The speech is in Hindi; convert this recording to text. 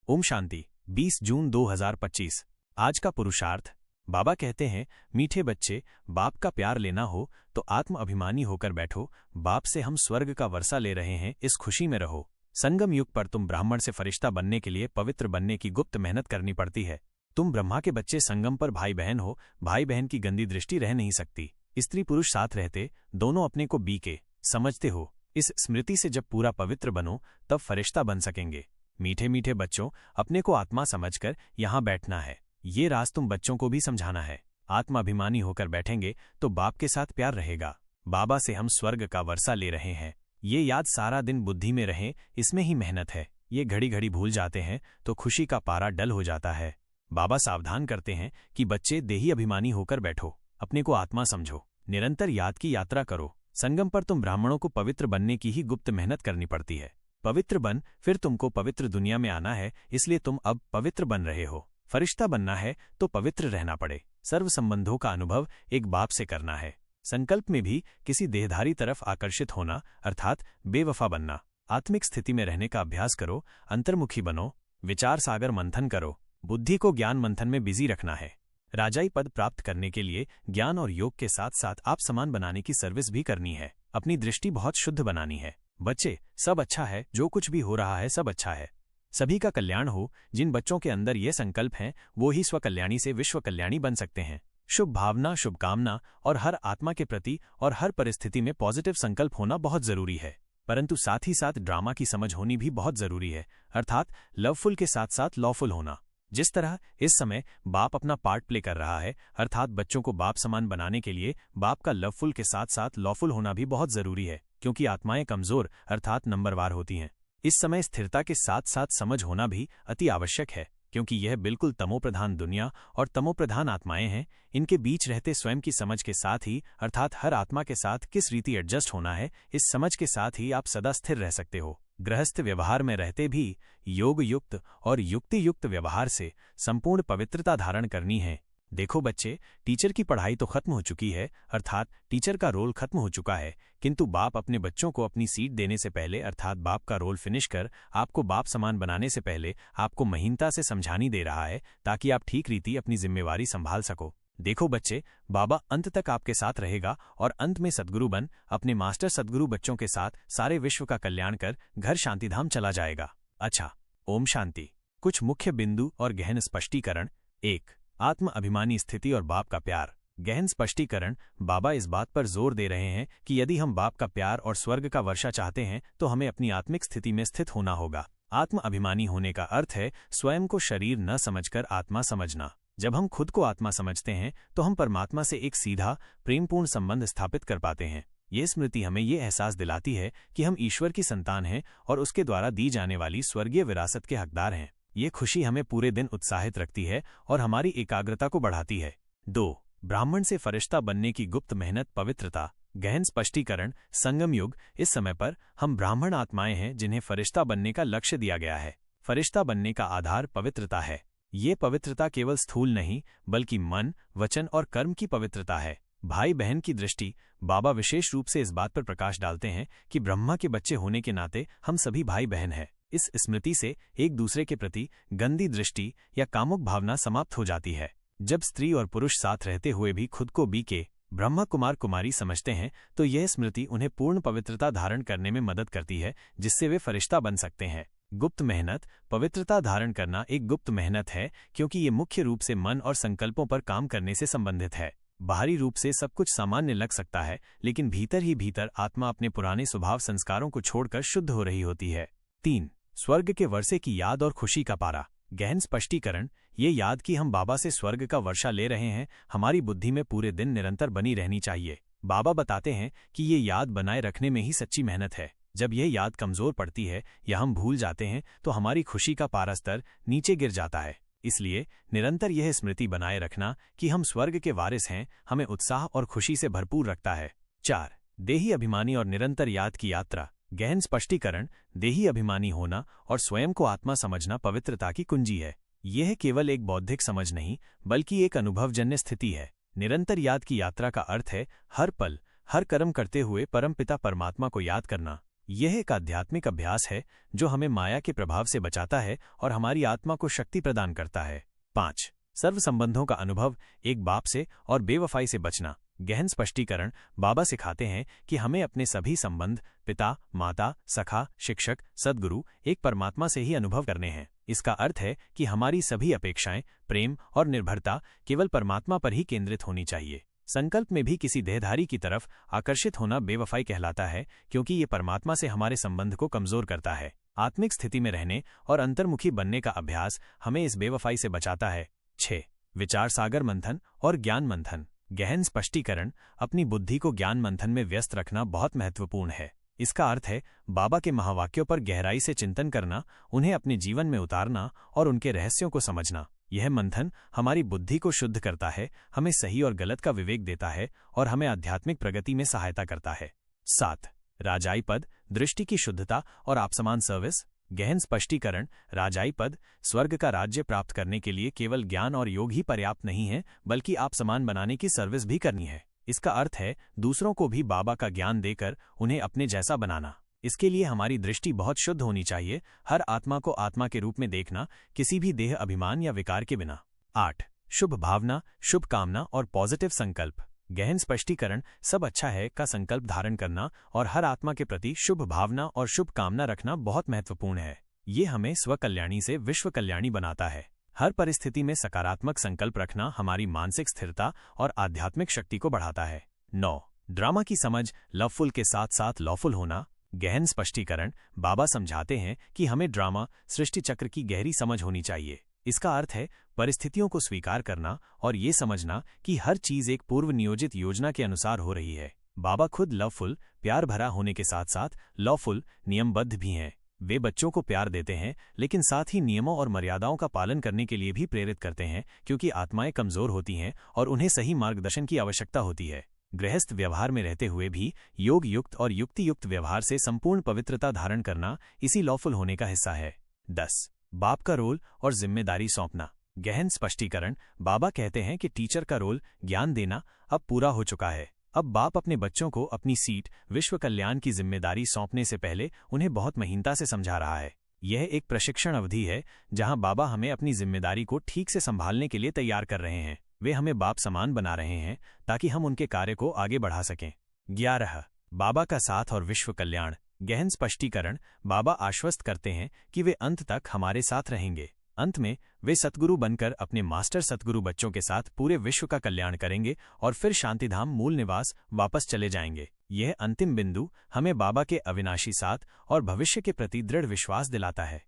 ओम शांति। 20 जून 2025। आज का पुरुषार्थ। बाबा कहते हैं, मीठे बच्चे, बाप का प्यार लेना हो तो आत्म अभिमानी होकर बैठो। बाप से हम स्वर्ग का वर्षा ले रहे हैं, इस खुशी में रहो। संगम युग पर तुम ब्राह्मण से फरिश्ता बनने के लिए पवित्र बनने की गुप्त मेहनत करनी पड़ती है। तुम ब्रह्मा के बच्चे संगम पर भाई बहन हो, भाई बहन की गंदी दृष्टि रह नहीं सकती। स्त्री पुरुष साथ रहते दोनों अपने को बीके समझते हो। इस स्मृति से जब पूरा पवित्र बनो तब फरिश्ता बन सकेंगे। मीठे मीठे बच्चों, अपने को आत्मा समझकर यहाँ बैठना है। ये राज तुम बच्चों को भी समझाना है। आत्मा अभिमानी होकर बैठेंगे तो बाप के साथ प्यार रहेगा। बाबा से हम स्वर्ग का वर्षा ले रहे हैं, ये याद सारा दिन बुद्धि में रहे, इसमें ही मेहनत है। ये घड़ी घड़ी भूल जाते हैं तो खुशी का पारा डल हो जाता है। बाबा सावधान करते हैं कि बच्चे देही अभिमानी होकर बैठो, अपने को आत्मा समझो, निरंतर याद की यात्रा करो। संगम पर तुम ब्राह्मणों को पवित्र बनने की ही गुप्त मेहनत करनी पड़ती है। पवित्र बन, फिर तुमको पवित्र दुनिया में आना है, इसलिए तुम अब पवित्र बन रहे हो। फरिश्ता बनना है तो पवित्र रहना पड़े। सर्व संबंधों का अनुभव एक बाप से करना है। संकल्प में भी किसी देहधारी तरफ आकर्षित होना अर्थात बेवफा बनना। आत्मिक स्थिति में रहने का अभ्यास करो, अंतर्मुखी बनो, विचार सागर मंथन करो। बुद्धि को ज्ञान मंथन में बिजी रखना है। राजाई पद प्राप्त करने के लिए ज्ञान और योग के साथ साथ आप समान बनाने की सर्विस भी करनी है। अपनी दृष्टि बहुत शुद्ध बनानी है। बच्चे, सब अच्छा है, जो कुछ भी हो रहा है सब अच्छा है, सभी का कल्याण हो। जिन बच्चों के अंदर ये संकल्प हैं वो ही स्वकल्याणी से विश्व कल्याणी बन सकते हैं। शुभ भावना, शुभकामना और हर आत्मा के प्रति और हर परिस्थिति में पॉजिटिव संकल्प होना बहुत जरूरी है, परंतु साथ ही साथ ड्रामा की समझ होनी भी बहुत जरूरी है, अर्थात लवफुल के साथ साथ लॉफुल होना। जिस तरह इस समय बाप अपना पार्ट प्ले कर रहा है, अर्थात बच्चों को बाप समान बनाने के लिए बाप का लवफुल के साथ साथ लॉफुल होना भी बहुत जरूरी है, क्योंकि आत्माएं कमजोर अर्थात नंबरवार होती हैं। इस समय स्थिरता के साथ साथ समझ होना भी अति आवश्यक है, क्योंकि यह बिल्कुल तमोप्रधान दुनिया और तमोप्रधान आत्माएं हैं। इनके बीच रहते स्वयं की समझ के साथ ही अर्थात हर आत्मा के साथ किस रीति एडजस्ट होना है, इस समझ के साथ ही आप सदा स्थिर रह सकते हो। गृहस्थ व्यवहार में रहते भी योग युक्त और युक्ति युक्त व्यवहार से संपूर्ण पवित्रता धारण करनी है। देखो बच्चे, टीचर की पढ़ाई तो खत्म हो चुकी है, अर्थात टीचर का रोल खत्म हो चुका है, किंतु बाप अपने बच्चों को अपनी सीट देने से पहले अर्थात बाप का रोल फिनिश कर आपको बाप समान बनाने से पहले आपको महीनता से समझानी दे रहा है, ताकि आप ठीक रीति अपनी जिम्मेवारी संभाल सको। देखो बच्चे, बाबा अंत तक आपके साथ रहेगा और अंत में सद्गुरु बन अपने मास्टर सद्गुरु बच्चों के साथ सारे विश्व का कल्याण कर घर शांतिधाम चला जाएगा। अच्छा, ओम शांति। कुछ मुख्य बिंदु और गहन स्पष्टीकरण। 1. आत्म अभिमानी स्थिति और बाप का प्यार। गहन स्पष्टीकरण। बाबा इस बात पर जोर दे रहे हैं कि यदि हम बाप का प्यार और स्वर्ग का वर्षा चाहते हैं तो हमें अपनी आत्मिक स्थिति में स्थित होना होगा। आत्म अभिमानी होने का अर्थ है स्वयं को शरीर न समझकर आत्मा समझना। जब हम खुद को आत्मा समझते हैं तो हम परमात्मा से एक सीधा प्रेमपूर्ण संबंध स्थापित कर पाते हैं। ये स्मृति हमें ये एहसास दिलाती है कि हम ईश्वर की संतान हैं और उसके द्वारा दी जाने वाली स्वर्गीय विरासत के हकदार हैं। ये खुशी हमें पूरे दिन उत्साहित रखती है और हमारी एकाग्रता को बढ़ाती है। 2. ब्राह्मण से फरिश्ता बनने की गुप्त मेहनत, पवित्रता। गहन स्पष्टीकरण। संगम युग, इस समय पर हम ब्राह्मण आत्माएं हैं जिन्हें फरिश्ता बनने का लक्ष्य दिया गया है। फरिश्ता बनने का आधार पवित्रता है। ये पवित्रता केवल स्थूल नहीं बल्कि मन, वचन और कर्म की पवित्रता है। भाई बहन की दृष्टि। बाबा विशेष रूप से इस बात पर प्रकाश डालते हैं कि ब्रह्मा के बच्चे होने के नाते हम सभी भाई बहन हैं। इस स्मृति से एक दूसरे के प्रति गंदी दृष्टि या कामुक भावना समाप्त हो जाती है। जब स्त्री और पुरुष साथ रहते हुए भी खुद को बीके ब्रह्मा कुमार कुमारी समझते हैं तो यह स्मृति उन्हें पूर्ण पवित्रता धारण करने में मदद करती है, जिससे वे फरिश्ता बन सकते हैं। गुप्त मेहनत। पवित्रता धारण करना एक गुप्त मेहनत है, क्योंकि ये मुख्य रूप से मन और संकल्पों पर काम करने से संबंधित है। बाहरी रूप से सब कुछ सामान्य लग सकता है, लेकिन भीतर ही भीतर आत्मा अपने पुराने स्वभाव संस्कारों को छोड़कर शुद्ध हो रही होती है। 3. स्वर्ग के वर्षे की याद और खुशी का पारा। गहन स्पष्टीकरण। ये याद कि हम बाबा से स्वर्ग का वर्षा ले रहे हैं हमारी बुद्धि में पूरे दिन निरंतर बनी रहनी चाहिए। बाबा बताते हैं कि ये याद बनाए रखने में ही सच्ची मेहनत है। जब यह याद कमजोर पड़ती है या हम भूल जाते हैं तो हमारी खुशी का पारा स्तर नीचे गिर जाता है। इसलिए निरंतर यह स्मृति बनाए रखना कि हम स्वर्ग के वारिस हैं हमें उत्साह और खुशी से भरपूर रखता है। 4. देही अभिमानी और निरंतर याद की यात्रा। गहन स्पष्टीकरण। देही अभिमानी होना और स्वयं को आत्मा समझना पवित्रता की कुंजी है। यह केवल एक बौद्धिक समझ नहीं बल्कि एक अनुभवजन्य स्थिति है। निरंतर याद की यात्रा का अर्थ है हर पल हर कर्म करते हुए परमपिता परमात्मा को याद करना। यह एक आध्यात्मिक अभ्यास है जो हमें माया के प्रभाव से बचाता है और हमारी आत्मा को शक्ति प्रदान करता है। 5. सर्व संबंधों का अनुभव, एक बाप से और बेवफाई से बचना। गहन स्पष्टीकरण, बाबा सिखाते हैं कि हमें अपने सभी संबंध पिता, माता, सखा, शिक्षक, सद्गुरु, एक परमात्मा से ही अनुभव करने हैं। इसका अर्थ है कि हमारी सभी अपेक्षाएं, प्रेम और निर्भरता केवल परमात्मा पर ही केंद्रित होनी चाहिए। संकल्प में भी किसी देहधारी की तरफ आकर्षित होना बेवफाई कहलाता है, क्योंकि ये परमात्मा से हमारे संबंध को कमजोर करता है। आत्मिक स्थिति में रहने और अंतर्मुखी बनने का अभ्यास हमें इस बेवफाई से बचाता है। 6. विचार सागर मंथन और ज्ञान मंथन। गहन स्पष्टीकरण, अपनी बुद्धि को ज्ञान मंथन में व्यस्त रखना बहुत महत्वपूर्ण है। इसका अर्थ है बाबा के महावाक्यों पर गहराई से चिंतन करना, उन्हें अपने जीवन में उतारना और उनके रहस्यों को समझना। यह मंथन हमारी बुद्धि को शुद्ध करता है, हमें सही और गलत का विवेक देता है और हमें आध्यात्मिक प्रगति में सहायता करता है। 7. राजाई पद, दृष्टि की शुद्धता और आपसमान सर्विस। गहन स्पष्टीकरण, राजाई पद, स्वर्ग का राज्य प्राप्त करने के लिए केवल ज्ञान और योग ही पर्याप्त नहीं है, बल्कि आप समान बनाने की सर्विस भी करनी है। इसका अर्थ है दूसरों को भी बाबा का ज्ञान देकर उन्हें अपने जैसा बनाना। इसके लिए हमारी दृष्टि बहुत शुद्ध होनी चाहिए, हर आत्मा को आत्मा के रूप में देखना, किसी भी देह अभिमान या विकार के बिना। 8. शुभ भावना, शुभ कामना और पॉजिटिव संकल्प। गहन स्पष्टीकरण, सब अच्छा है का संकल्प धारण करना और हर आत्मा के प्रति शुभ भावना और शुभ कामना रखना बहुत महत्वपूर्ण है। ये हमें स्वकल्याणी से विश्व कल्याणी बनाता है। हर परिस्थिति में सकारात्मक संकल्प रखना हमारी मानसिक स्थिरता और आध्यात्मिक शक्ति को बढ़ाता है। 9. ड्रामा की समझ, लवफुल के साथ साथ लॉफुल होना। गहन स्पष्टीकरण, बाबा समझाते हैं कि हमें ड्रामा सृष्टि चक्र की गहरी समझ होनी चाहिए। इसका अर्थ है परिस्थितियों को स्वीकार करना और ये समझना कि हर चीज एक पूर्व नियोजित योजना के अनुसार हो रही है। बाबा खुद लवफुल, प्यार भरा होने के साथ साथ लॉफुल, नियमबद्ध भी हैं। वे बच्चों को प्यार देते हैं, लेकिन साथ ही नियमों और मर्यादाओं का पालन करने के लिए भी प्रेरित करते हैं, क्योंकि आत्माएं कमजोर होती हैं और उन्हें सही मार्गदर्शन की आवश्यकता होती है। गृहस्थ व्यवहार में रहते हुए भी योग युक्त और युक्ति युक्त व्यवहार से संपूर्ण पवित्रता धारण करना इसी लॉफुल होने का हिस्सा है। 10. बाप का रोल और जिम्मेदारी सौंपना। गहन स्पष्टीकरण, बाबा कहते हैं कि टीचर का रोल ज्ञान देना अब पूरा हो चुका है। अब बाप अपने बच्चों को अपनी सीट विश्व कल्याण की जिम्मेदारी सौंपने से पहले उन्हें बहुत महीनता से समझा रहा है। यह एक प्रशिक्षण अवधि है जहां बाबा हमें अपनी जिम्मेदारी को ठीक से संभालने के लिए तैयार कर रहे हैं। वे हमें बाप समान बना रहे हैं ताकि हम उनके कार्य को आगे बढ़ा सकें। 11. बाबा का साथ और विश्व कल्याण। गहन स्पष्टीकरण, बाबा आश्वस्त करते हैं कि वे अंत तक हमारे साथ रहेंगे। अंत में वे सतगुरु बनकर अपने मास्टर सतगुरु बच्चों के साथ पूरे विश्व का कल्याण करेंगे और फिर शांतिधाम मूल निवास वापस चले जाएंगे। यह अंतिम बिंदु हमें बाबा के अविनाशी साथ और भविष्य के प्रति दृढ़ विश्वास दिलाता है।